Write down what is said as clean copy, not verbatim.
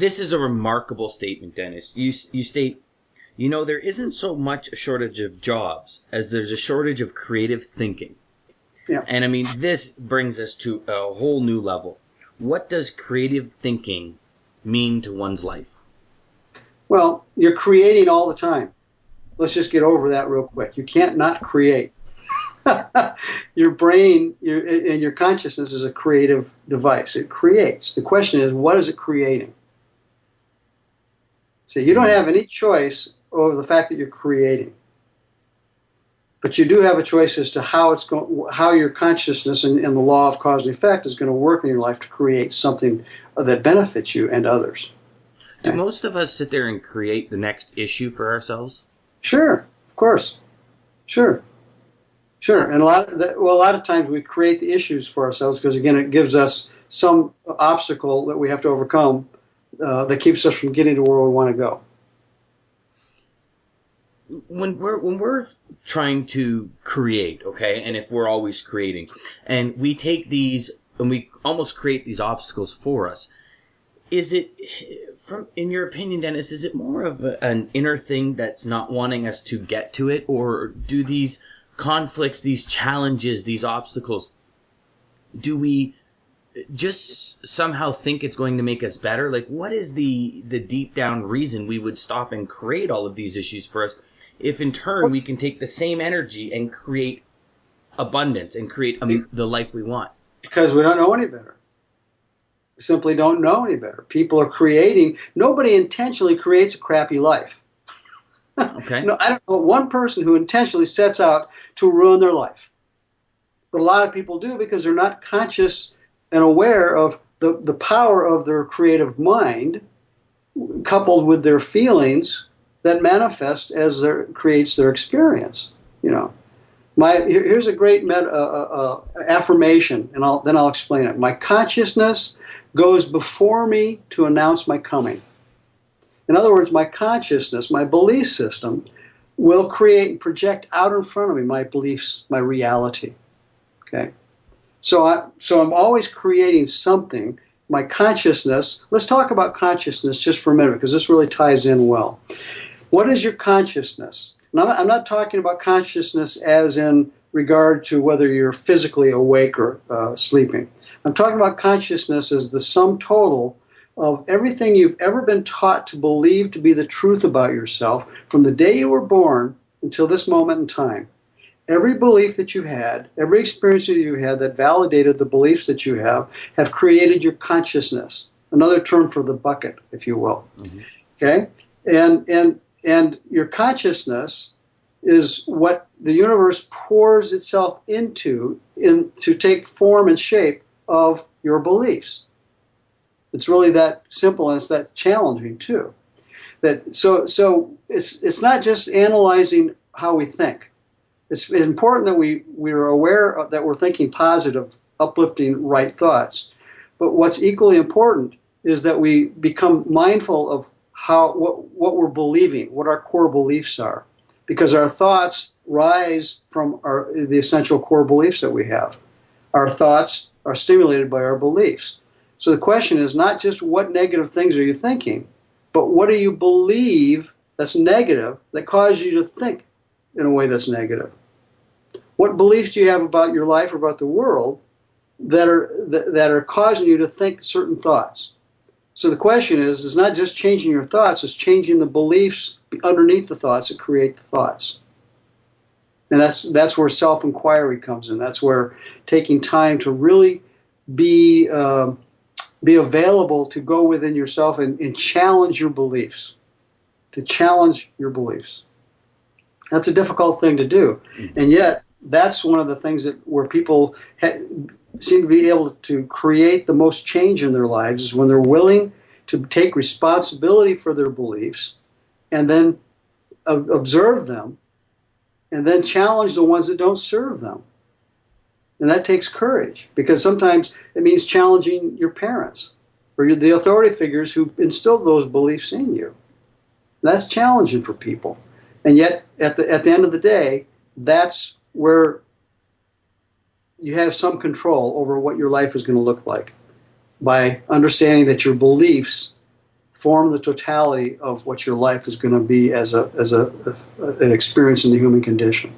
this is a remarkable statement, Dennis. You state, there isn't so much a shortage of jobs as there's a shortage of creative thinking. Yeah. And I mean, this brings us to a whole new level. What does creative thinking mean to one's life? Well, you're creating all the time. Let's just get over that real quick. You can't not create. Your brain and your consciousness is a creative device. It creates. The question is, what is it creating? So you don't have any choice over the fact that you're creating. But you do have a choice as to how your consciousness and the law of cause and effect is going to work in your life to create something that benefits you and others. Do most of us sit there and create the next issue for ourselves? Sure, of course. Sure. And a lot of times we create the issues for ourselves because, again, it gives us some obstacle that we have to overcome that keeps us from getting to where we want to go. When we're trying to create, okay, and if we're always creating, and we take these and we almost create these obstacles for us, is it, in your opinion, Dennis, is it more of an inner thing that's not wanting us to get to it, or do these conflicts, these challenges, these obstacles, do we just somehow think it's going to make us better? Like, what is the deep down reason we would stop and create all of these issues for us, if in turn we can take the same energy and create abundance and create the life we want? Because we don't know any better. We simply don't know any better. People are creating. Nobody intentionally creates a crappy life. Okay. No, I don't know one person who intentionally sets out to ruin their life. But a lot of people do because they're not conscious and aware of the power of their creative mind coupled with their feelings that manifest as creates their experience. Here's a great affirmation, and then I'll explain it. My consciousness goes before me to announce my coming. In other words, my consciousness, my belief system, will create and project out in front of me my beliefs, my reality. Okay? So I'm always creating something. My consciousness, let's talk about consciousness just for a minute, because this really ties in well. What is your consciousness? Now, I'm not talking about consciousness as in regard to whether you're physically awake or sleeping. I'm talking about consciousness as the sum total of everything you've ever been taught to believe to be the truth about yourself from the day you were born until this moment in time. Every belief that you had, every experience that you had that validated the beliefs that you have created your consciousness. Another term for the bucket, if you will. Mm-hmm. Okay? And your consciousness is what the universe pours itself into to take form and shape of your beliefs. It's really that simple, and it's that challenging too. So it's not just analyzing how we think. It's important that we're aware that we're thinking positive, uplifting, right thoughts. But what's equally important is that we become mindful of what we're believing, what our core beliefs are, because our thoughts rise from the essential core beliefs that we have. Our thoughts are stimulated by our beliefs. So the question is not just what negative things are you thinking, but what do you believe that's negative that causes you to think in a way that's negative? What beliefs do you have about your life or about the world that are causing you to think certain thoughts? So the question is, it's not just changing your thoughts, it's changing the beliefs underneath the thoughts that create the thoughts. And that's where self-inquiry comes in. That's where taking time to really be available to go within yourself and challenge your beliefs. To challenge your beliefs. That's a difficult thing to do. And yet, that's one of the things where people seem to be able to create the most change in their lives is when they're willing to take responsibility for their beliefs and then observe them and then challenge the ones that don't serve them. And that takes courage, because sometimes it means challenging your parents or the authority figures who instilled those beliefs in you. That's challenging for people. And yet, at the end of the day, that's where you have some control over what your life is going to look like, by understanding that your beliefs form the totality of what your life is going to be as an experience in the human condition.